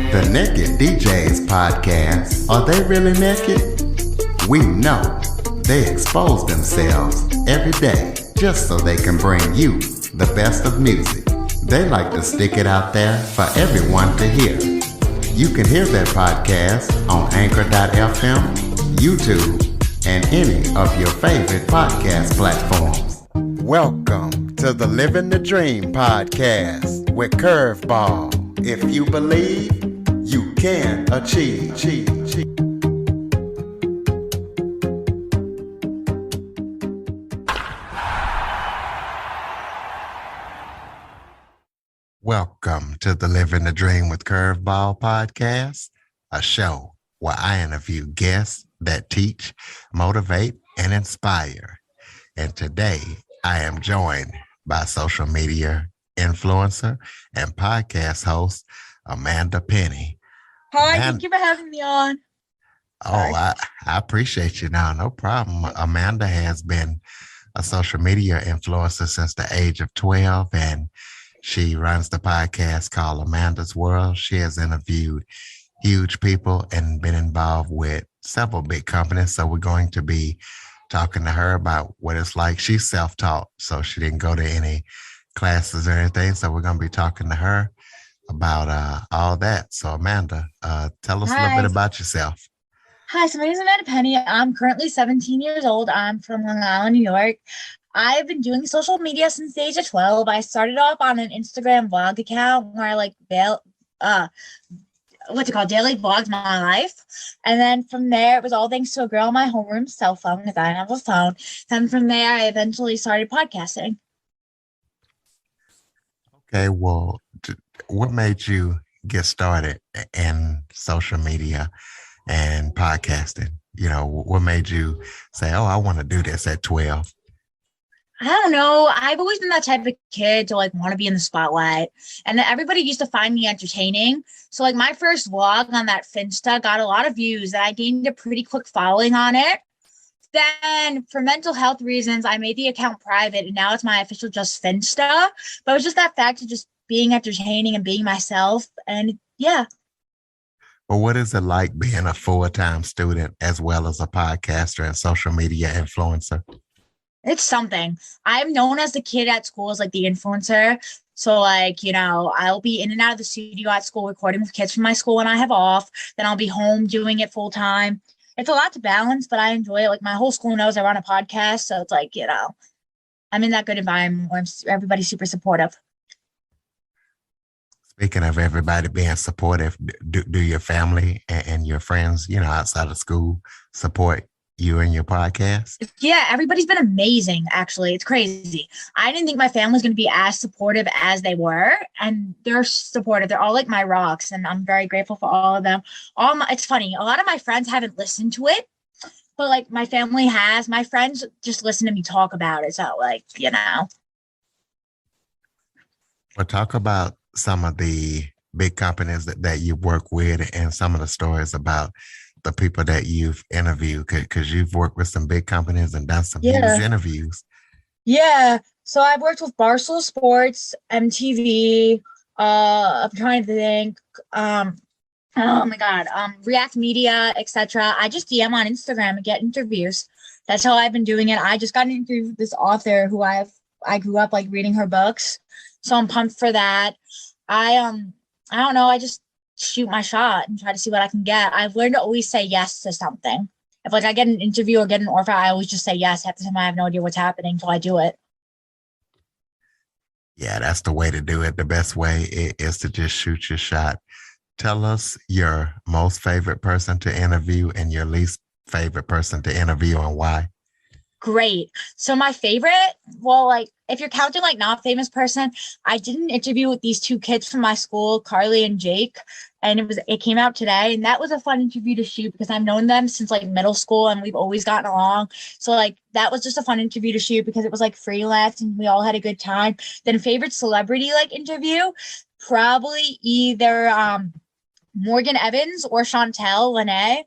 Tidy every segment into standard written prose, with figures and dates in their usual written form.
The Naked DJs podcast. Are they really naked? We know they expose themselves every day just so they can bring you the best of music. They like to stick it out there for everyone to hear. You can hear their podcast on Anchor.fm, YouTube, and any of your favorite podcast platforms. Welcome to the Living the Dream podcast with Curveball. If you believe, you can achieve. Welcome to the Living the Dream with Curveball podcast, a show where I interview guests that teach, motivate, and inspire. And today I am joined by social media influencer and podcast host Amanda Penny. Hi, thank you for having me on. I appreciate you now. No problem. Amanda has been a social media influencer since the age of 12, and she runs the podcast called Amanda's World. She has interviewed huge people and been involved with several big companies. So we're going to be talking to her about what it's like. She's self-taught, so she didn't go to any classes or anything. So we're going to be talking to her about all that. So Amanda, tell us a little bit about yourself. Hi, so my name is Amanda Penny. I'm currently 17 years old. I'm from Long Island, New York. I've been doing social media since the age of 12. I started off on an Instagram vlog account where I daily vlogs my life. And then from there, it was all thanks to a girl in my homeroom cell phone because I didn't have a phone. Then from there, I eventually started podcasting. Okay, well, what made you get started in social media and podcasting? You know, what made you say, oh, I want to do this at 12? I don't know. I've always been that type of kid to want to be in the spotlight. And everybody used to find me entertaining. So my first vlog on that Finsta got a lot of views and I gained a pretty quick following on it. Then for mental health reasons, I made the account private and now it's my official just Finsta. But it was just that fact of just being entertaining and being myself. And yeah. Well, what is it like being a full-time student as well as a podcaster and social media influencer? It's something. I'm known as the kid at school as the influencer. So I'll be in and out of the studio at school recording with kids from my school when I have off. Then I'll be home doing it full time. It's a lot to balance, but I enjoy it. My whole school knows I run a podcast. So it's I'm in that good environment where everybody's super supportive. Speaking of everybody being supportive, do your family and your friends, outside of school support you and your podcast? Yeah, everybody's been amazing, actually. It's crazy. I didn't think my family was going to be as supportive as they were, and they're supportive. They're all my rocks, and I'm very grateful for all of them. It's funny. A lot of my friends haven't listened to it, but my family has. My friends just listen to me talk about it. So Well, talk about some of the big companies that you work with and some of the stories about the people that you've interviewed, because you've worked with some big companies and done some huge interviews. Yeah. So I've worked with Barstool Sports, MTV. I'm trying to think. Oh my God. React Media, etc. I just DM on Instagram and get interviews. That's how I've been doing it. I just got an interview with this author who I grew up reading her books. So I'm pumped for that. I don't know. I just shoot my shot and try to see what I can get. I've learned to always say yes to something. If I get an interview or get an offer, I always just say yes. Half the time I have no idea what's happening until I do it. Yeah, that's the way to do it. The best way is to just shoot your shot. Tell us your most favorite person to interview and your least favorite person to interview and why. Great. So my favorite, if you're counting not famous person, I did an interview with these two kids from my school, Carly and Jake, and it came out today, and that was a fun interview to shoot because I've known them since middle school and we've always gotten along. So that was just a fun interview to shoot because it was freelance and we all had a good time. Then favorite celebrity interview, probably either Morgan Evans or Chantel Lene.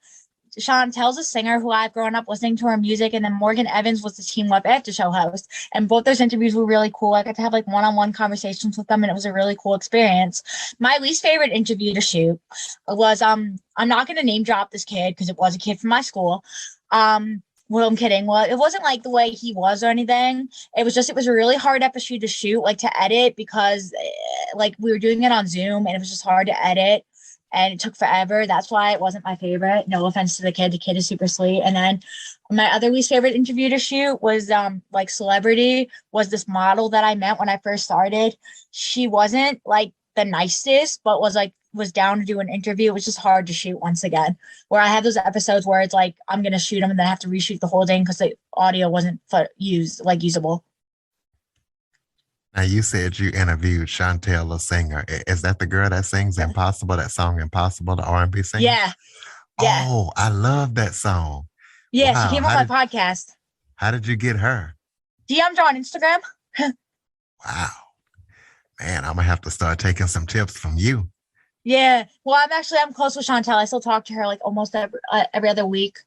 Chantel's a singer who I've grown up listening to her music, and then Morgan Evans was the Teen Web After Show host. And both those interviews were really cool. I got to have like one-on-one conversations with them, and it was a really cool experience. My least favorite interview to shoot was I'm not going to name drop this kid because it was a kid from my school. Well, I'm kidding. Well, it wasn't like the way he was or anything. It was a really hard episode to shoot, like to edit, because like we were doing it on Zoom and it was just hard to edit and it took forever. That's why it wasn't my favorite. No offense to the kid. The kid is super sweet. And then my other least favorite interview to shoot was like celebrity, was this model that I met when I first started. She wasn't like the nicest, but was down to do an interview. It was just hard to shoot once again, where I have those episodes where it's like I'm gonna shoot them and then I have to reshoot the whole thing because the audio wasn't usable. Now you said you interviewed Chantel, the singer. Is that the girl that sings Impossible, that song Impossible, the R&B singer? Yeah. Oh, I love that song. Yeah, wow. She came on my podcast. How did you get her? DM'd her on Instagram. Wow. Man, I'm gonna have to start taking some tips from you. Yeah. Well, I'm close with Chantel. I still talk to her like almost every other week.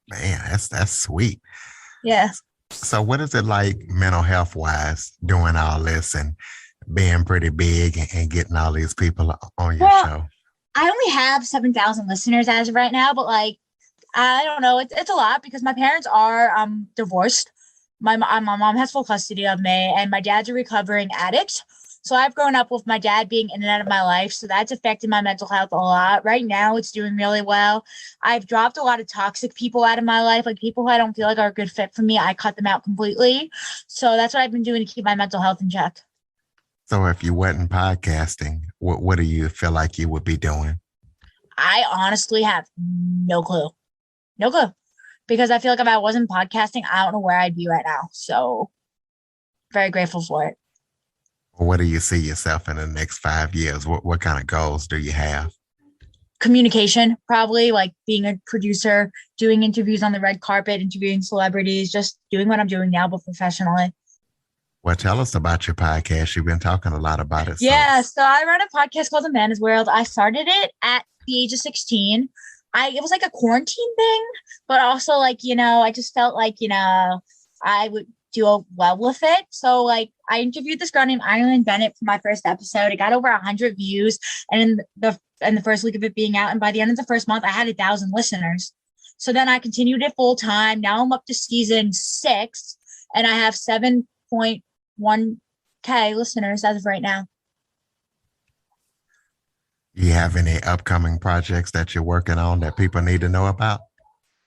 Man, that's sweet. Yeah. So what is it like mental health wise doing all this and being pretty big and getting all these people on your show? I only have 7,000 listeners as of right now, but like, I don't know. It's a lot because my parents are divorced. My mom has full custody of me and my dad's a recovering addict. So I've grown up with my dad being in and out of my life. So that's affected my mental health a lot. Right now, it's doing really well. I've dropped a lot of toxic people out of my life, like people who I don't feel like are a good fit for me. I cut them out completely. So that's what I've been doing to keep my mental health in check. So if you wasn't podcasting, what do you feel like you would be doing? I honestly have no clue. No clue. Because I feel like if I wasn't podcasting, I don't know where I'd be right now. So very grateful for it. What do you see yourself in the next 5 years? What kind of goals do you have? Communication, probably, like being a producer, doing interviews on the red carpet, interviewing celebrities, just doing what I'm doing now, but professionally. Well, tell us about your podcast. You've been talking a lot about it. Yeah, so I run a podcast called Amanda's World. I started it at the age of 16. It was like a quarantine thing, but also like, I just felt like, I would do well with it. So like I interviewed this girl named Ireland Bennett for my first episode. It got over 100 views and in the first week of it being out. And by the end of the first month, I had 1,000 listeners. So then I continued it full time. Now I'm up to season 6 and I have 7.1K listeners as of right now. You have any upcoming projects that you're working on that people need to know about?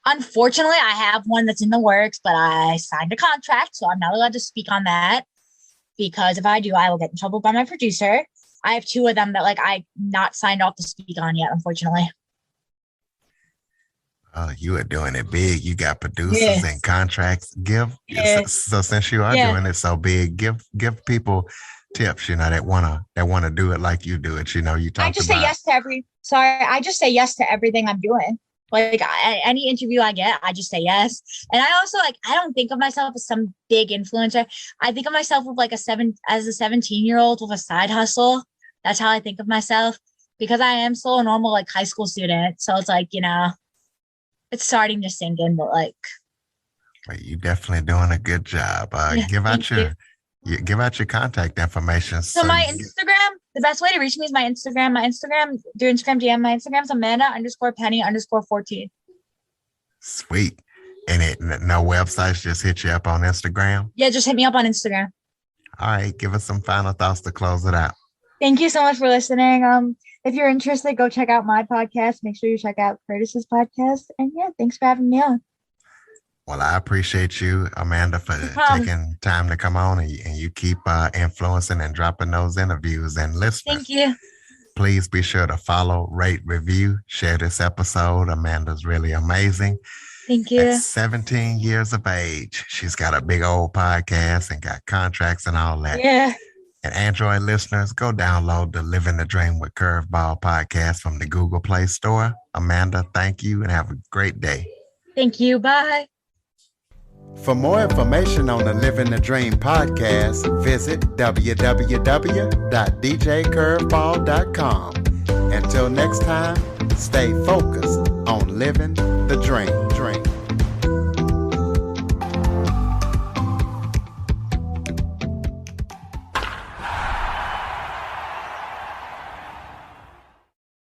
Unfortunately, I have one that's in the works, but I signed a contract, so I'm not allowed to speak on that because if I do, I will get in trouble by my producer. I have 2 of them that like I'm not signed off to speak on yet, unfortunately. You are doing it big. You got producers and contracts. So since you are doing it so big, give people tips, that wanna do it like you do it. You talked about. I just say yes to everything I'm doing. Like any interview I get, I just say yes. And I also I don't think of myself as some big influencer. I think of myself with as a 17-year-old with a side hustle. That's how I think of myself because I am still a normal high school student. So it's it's starting to sink in, but you definitely doing a good job. Give out your contact information. So my Instagram, the best way to reach me is my Instagram. Do Instagram DM. My Instagram's Amanda_Penny_14. Sweet. And no websites, just hit you up on Instagram? Yeah, just hit me up on Instagram. All right, give us some final thoughts to close it out. Thank you so much for listening. If you're interested, go check out my podcast. Make sure you check out Curtis's podcast. And yeah, thanks for having me on. Well, I appreciate you, Amanda, for taking time to come on and you keep influencing and dropping those interviews. And listeners, thank you. Please be sure to follow, rate, review, share this episode. Amanda's really amazing. Thank you. At 17 years of age, she's got a big old podcast and got contracts and all that. Yeah. And Android listeners, go download the Living the Dream with Curveball podcast from the Google Play Store. Amanda, thank you and have a great day. Thank you. Bye. For more information on the Living the Dream podcast, visit www.djcurveball.com. Until next time, stay focused, on Living the Dream.